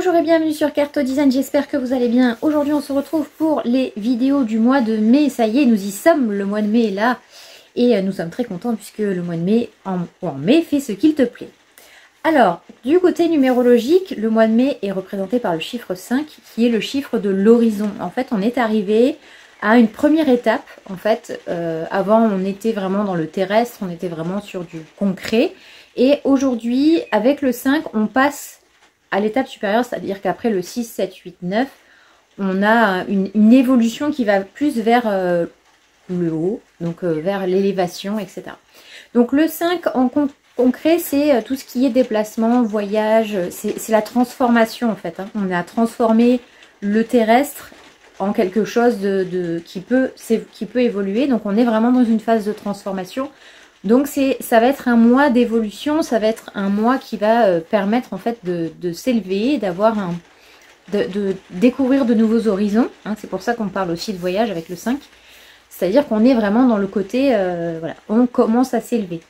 Bonjour et bienvenue sur Carto Design, j'espère que vous allez bien. Aujourd'hui on se retrouve pour les vidéos du mois de mai. Ça y est, nous y sommes, le mois de mai est là. Et nous sommes très contents puisque le mois de mai, en mai, fait ce qu'il te plaît. Alors, du côté numérologique, le mois de mai est représenté par le chiffre 5 qui est le chiffre de l'horizon. En fait, on est arrivé à une première étape. En fait, avant on était vraiment dans le terrestre, on était vraiment sur du concret. Et aujourd'hui, avec le 5, on passe à l'étape supérieure, c'est-à-dire qu'après le 6, 7, 8, 9, on a une évolution qui va plus vers le haut, donc vers l'élévation, etc. Donc le 5 en concret, c'est tout ce qui est déplacement, voyage, c'est la transformation en fait. Hein. On a transformé le terrestre en quelque chose qui peut évoluer, donc on est vraiment dans une phase de transformation. Donc ça va être un mois d'évolution, ça va être un mois qui va permettre en fait de s'élever, de découvrir de nouveaux horizons. Hein, c'est pour ça qu'on parle aussi de voyage avec le 5. C'est-à-dire qu'on est vraiment dans le côté, voilà, on commence à s'élever.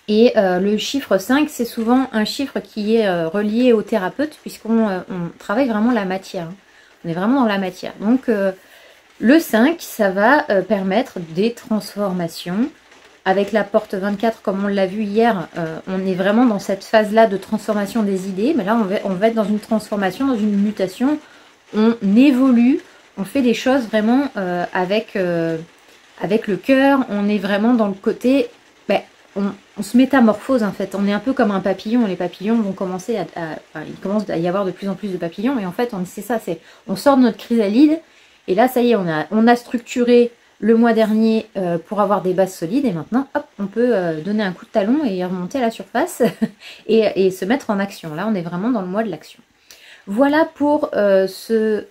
Et le chiffre 5, c'est souvent un chiffre qui est relié au thérapeute, puisqu'on travaille vraiment la matière. Hein. On est vraiment dans la matière. Donc le 5, ça va permettre des transformations. Avec la porte 24, comme on l'a vu hier, on est vraiment dans cette phase-là de transformation des idées. Mais là, on va être dans une transformation, dans une mutation. On évolue, on fait des choses vraiment avec le cœur. On est vraiment dans le côté... Ben, on se métamorphose en fait. On est un peu comme un papillon. Les papillons vont commencer il commence à y avoir de plus en plus de papillons. Et en fait, c'est ça. On sort de notre chrysalide. Et là, ça y est, on a structuré... le mois dernier pour avoir des bases solides et maintenant hop, on peut donner un coup de talon et remonter à la surface et se mettre en action. Là on est vraiment dans le mois de l'action. Voilà pour ce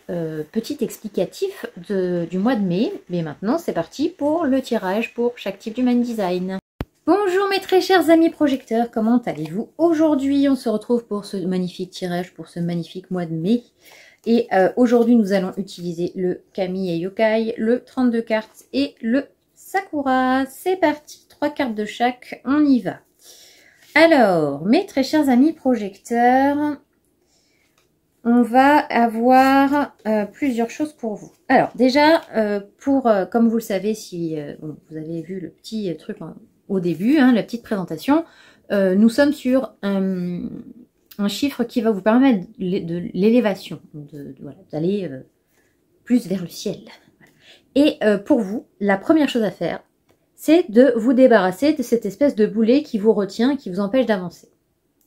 petit explicatif du mois de mai. Mais maintenant c'est parti pour le tirage pour chaque type d'Human Design. Bonjour mes très chers amis projecteurs, comment allez-vous? Aujourd'hui on se retrouve pour ce magnifique tirage, pour ce magnifique mois de mai. Et aujourd'hui, nous allons utiliser le Kami et Yokai, le 32 cartes et le Sakura. C'est parti, 3 cartes de chaque, on y va. Alors, mes très chers amis projecteurs, on va avoir plusieurs choses pour vous. Alors, déjà, comme vous le savez, si bon, vous avez vu le petit truc au début, hein, la petite présentation, nous sommes sur un chiffre qui va vous permettre de l'élévation, d'aller plus vers le ciel. Et pour vous, la première chose à faire, c'est de vous débarrasser de cette espèce de boulet qui vous retient, qui vous empêche d'avancer.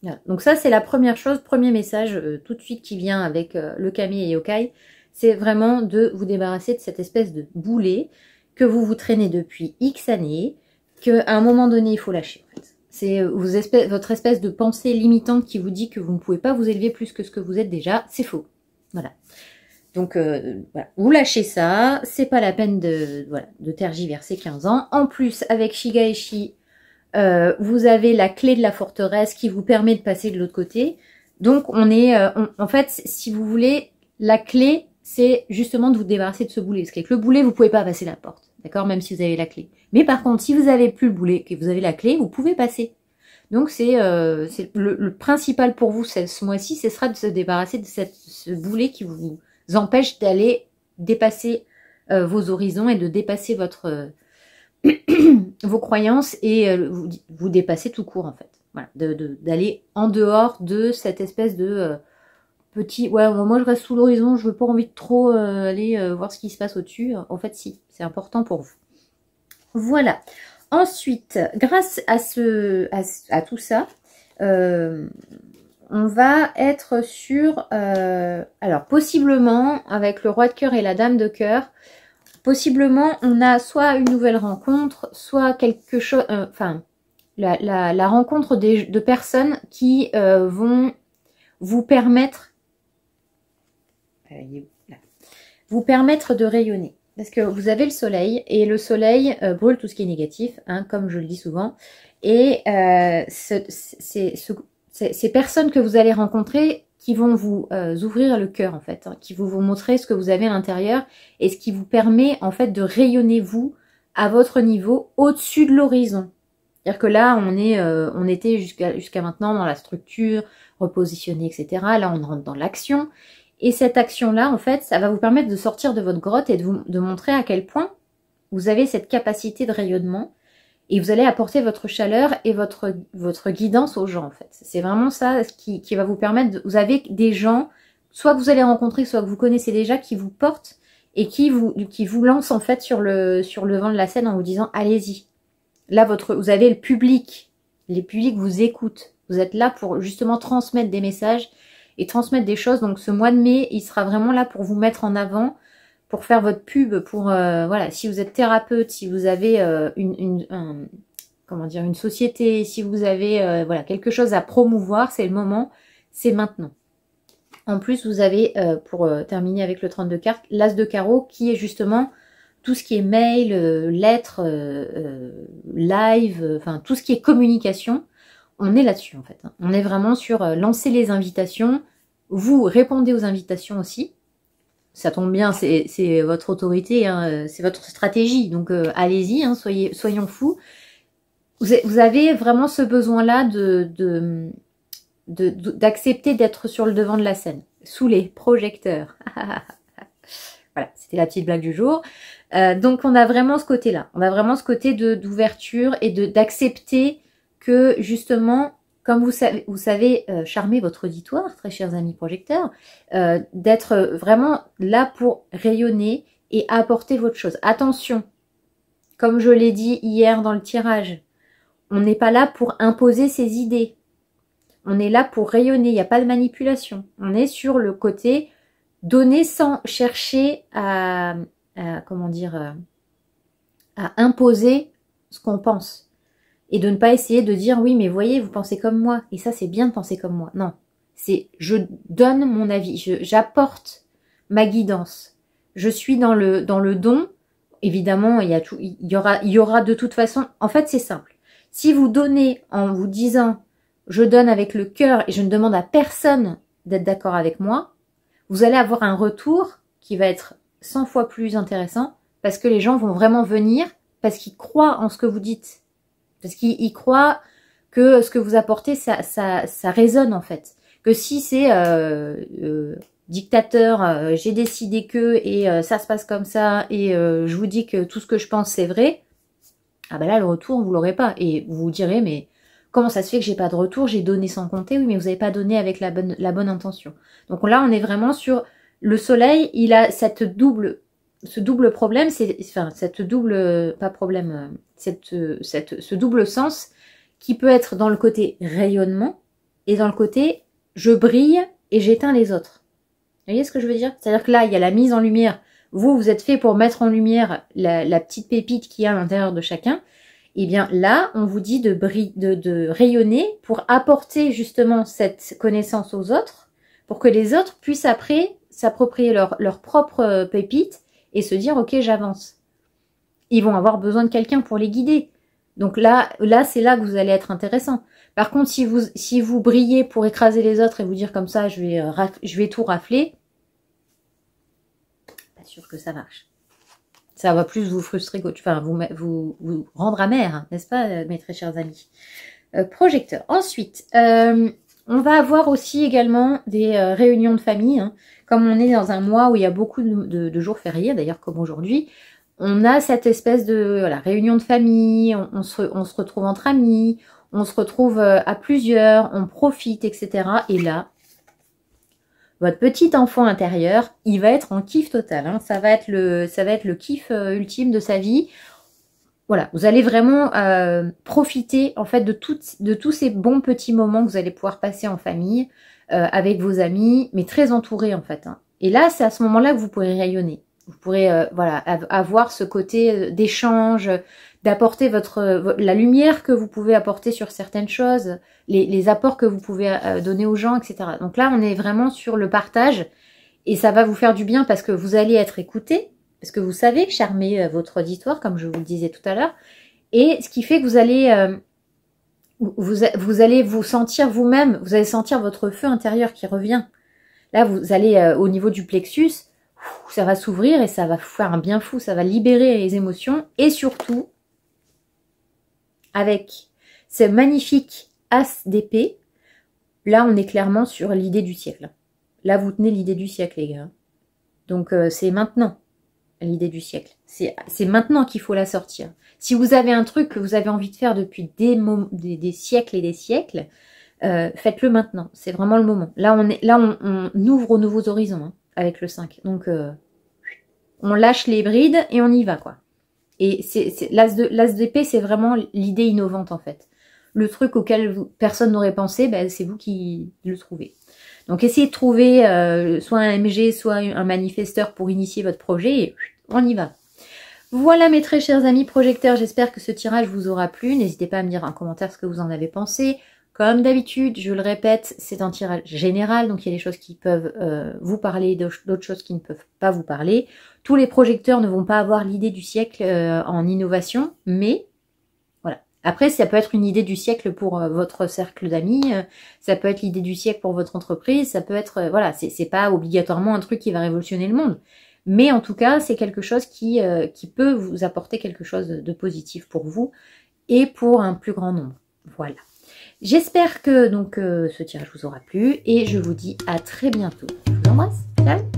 Voilà. Donc ça, c'est la première chose, premier message tout de suite qui vient avec le Kami et Yokai, c'est vraiment de vous débarrasser de cette espèce de boulet que vous traînez depuis X années, qu'à un moment donné, il faut lâcher en fait. C'est votre espèce de pensée limitante qui vous dit que vous ne pouvez pas vous élever plus que ce que vous êtes déjà. C'est faux. Voilà. Donc, voilà. Vous lâchez ça. C'est pas la peine de tergiverser 15 ans. En plus, avec Shigaeshi, vous avez la clé de la forteresse qui vous permet de passer de l'autre côté. Donc, en fait, si vous voulez, la clé, c'est justement de vous débarrasser de ce boulet. Parce qu'avec le boulet, vous pouvez pas passer la porte. D'accord, même si vous avez la clé. Mais par contre, si vous n'avez plus le boulet, que vous avez la clé, vous pouvez passer. Donc c'est le principal pour vous ce mois-ci, ce sera de se débarrasser de ce boulet qui vous empêche d'aller dépasser vos horizons et de dépasser vos croyances et vous dépasser tout court en fait. Voilà, d'aller en dehors de cette espèce de petit... Ouais, moi je reste sous l'horizon, je veux pas envie de trop aller voir ce qui se passe au-dessus. En fait si, c'est important pour vous. Voilà. Ensuite, grâce à tout ça, on va être sur... alors, possiblement, avec le roi de cœur et la dame de cœur, possiblement, on a soit une nouvelle rencontre, soit quelque chose... Enfin, la rencontre de personnes qui vont vous permettre... vous permettre de rayonner. Parce que vous avez le soleil, et le soleil brûle tout ce qui est négatif, hein, comme je le dis souvent. Et ces personnes que vous allez rencontrer qui vont vous ouvrir le cœur, en fait, hein, qui vont vous montrer ce que vous avez à l'intérieur, et ce qui vous permet, en fait, de rayonner, vous, à votre niveau, au-dessus de l'horizon. C'est-à-dire que là, on était jusqu'à maintenant dans la structure, repositionner, etc. Là, on rentre dans l'action. Et cette action-là, en fait, ça va vous permettre de sortir de votre grotte et de montrer à quel point vous avez cette capacité de rayonnement. Et vous allez apporter votre chaleur et votre guidance aux gens, en fait. C'est vraiment ça qui va vous permettre vous avez des gens, soit que vous allez rencontrer, soit que vous connaissez déjà, qui vous portent et qui vous lancent, en fait, sur le devant de la scène en vous disant, allez-y. Là, vous avez le public. Les publics vous écoutent. Vous êtes là pour, justement, transmettre des messages et transmettre des choses. Donc, ce mois de mai, il sera vraiment là pour vous mettre en avant, pour faire votre pub, pour voilà, si vous êtes thérapeute, si vous avez une société, si vous avez voilà, quelque chose à promouvoir, c'est le moment, c'est maintenant. En plus, vous avez, pour terminer avec le 32 cartes, l'as de carreau qui est justement tout ce qui est mail, lettres, live, enfin tout ce qui est communication. On est là-dessus en fait. Hein. On est vraiment sur lancer les invitations. Vous répondez aux invitations aussi. Ça tombe bien, c'est votre autorité, hein, c'est votre stratégie. Donc allez-y, hein, soyons fous. Vous avez vraiment ce besoin-là d'accepter d'être sur le devant de la scène, sous les projecteurs. Voilà, c'était la petite blague du jour. Donc on a vraiment ce côté-là. On a vraiment ce côté d'ouverture et d'accepter que justement, comme vous savez charmer votre auditoire, très chers amis projecteurs, d'être vraiment là pour rayonner et apporter votre chose. Attention, comme je l'ai dit hier dans le tirage, on n'est pas là pour imposer ses idées. On est là pour rayonner, il n'y a pas de manipulation. On est sur le côté donner sans chercher à imposer ce qu'on pense. Et de ne pas essayer de dire, oui, mais voyez, vous pensez comme moi. Et ça, c'est bien de penser comme moi. Non, c'est je donne mon avis, j'apporte ma guidance. Je suis dans le don. Évidemment, il y aura de toute façon. En fait, c'est simple. Si vous donnez en vous disant, je donne avec le cœur et je ne demande à personne d'être d'accord avec moi, vous allez avoir un retour qui va être 100 fois plus intéressant parce que les gens vont vraiment venir parce qu'ils croient en ce que vous dites. Parce qu'ils croient que ce que vous apportez, ça résonne en fait. Que si c'est dictateur, j'ai décidé que, et ça se passe comme ça, et je vous dis que tout ce que je pense c'est vrai, ah ben là le retour vous l'aurez pas. Et vous vous direz, mais comment ça se fait que j'ai pas de retour, j'ai donné sans compter? Oui, mais vous n'avez pas donné avec la bonne intention. Donc là on est vraiment sur le soleil, il a ce double problème, ce double sens qui peut être dans le côté rayonnement et dans le côté je brille et j'éteins les autres. Vous voyez ce que je veux dire? C'est-à-dire que là, il y a la mise en lumière. Vous êtes fait pour mettre en lumière la petite pépite qu'il y a à l'intérieur de chacun. Et bien là, on vous dit de rayonner pour apporter justement cette connaissance aux autres, pour que les autres puissent après s'approprier leur propre pépite et se dire, ok, j'avance. Ils vont avoir besoin de quelqu'un pour les guider. Donc là c'est là que vous allez être intéressant. Par contre, si vous brillez pour écraser les autres et vous dire comme ça, je vais tout rafler, pas sûr que ça marche. Ça va plus vous frustrer, enfin vous rendre amer, hein, n'est-ce pas, mes très chers amis projecteurs. Ensuite, on va avoir aussi également des réunions de famille. Hein. Comme on est dans un mois où il y a beaucoup de jours fériés, d'ailleurs comme aujourd'hui, on a cette espèce de réunion de famille, on se retrouve entre amis, on se retrouve à plusieurs, on profite, etc. Et là, votre petit enfant intérieur, il va être en kiff total. Hein. Ça va être le kiff ultime de sa vie. Voilà, vous allez vraiment profiter en fait de tous ces bons petits moments que vous allez pouvoir passer en famille, avec vos amis, mais très entourés en fait. Hein. Et là, c'est à ce moment-là que vous pourrez rayonner. Vous pourrez avoir ce côté d'échange, d'apporter la lumière que vous pouvez apporter sur certaines choses, les apports que vous pouvez donner aux gens, etc. Donc là, on est vraiment sur le partage et ça va vous faire du bien parce que vous allez être écouté, parce que vous savez charmer votre auditoire, comme je vous le disais tout à l'heure, et ce qui fait que vous allez vous sentir vous-même, vous allez sentir votre feu intérieur qui revient. Là, vous allez au niveau du plexus, ça va s'ouvrir et ça va vous faire un bien fou, ça va libérer les émotions et surtout, avec ce magnifique as d'épée, Là, on est clairement sur l'idée du siècle. Là, vous tenez l'idée du siècle, les gars. Donc, c'est maintenant, l'idée du siècle. C'est maintenant qu'il faut la sortir. Si vous avez un truc que vous avez envie de faire depuis des siècles et des siècles, faites-le maintenant. C'est vraiment le moment. Là, on ouvre aux nouveaux horizons hein, avec le 5. Donc, on lâche les brides et on y va, quoi. Et l'as d'épée, c'est vraiment l'idée innovante, en fait. Le truc auquel personne n'aurait pensé, ben, c'est vous qui le trouvez. Donc, essayez de trouver soit un MG, soit un manifesteur pour initier votre projet et on y va. Voilà mes très chers amis projecteurs, j'espère que ce tirage vous aura plu. N'hésitez pas à me dire en commentaire ce que vous en avez pensé. Comme d'habitude, je le répète, c'est un tirage général, donc il y a des choses qui peuvent vous parler, d'autres choses qui ne peuvent pas vous parler. Tous les projecteurs ne vont pas avoir l'idée du siècle en innovation, mais voilà. Après, ça peut être une idée du siècle pour votre cercle d'amis, ça peut être l'idée du siècle pour votre entreprise, ça peut être, voilà, c'est pas obligatoirement un truc qui va révolutionner le monde. Mais en tout cas, c'est quelque chose qui peut vous apporter quelque chose de positif pour vous et pour un plus grand nombre. Voilà. J'espère que donc ce tirage vous aura plu et je vous dis à très bientôt. Je vous embrasse. Ciao.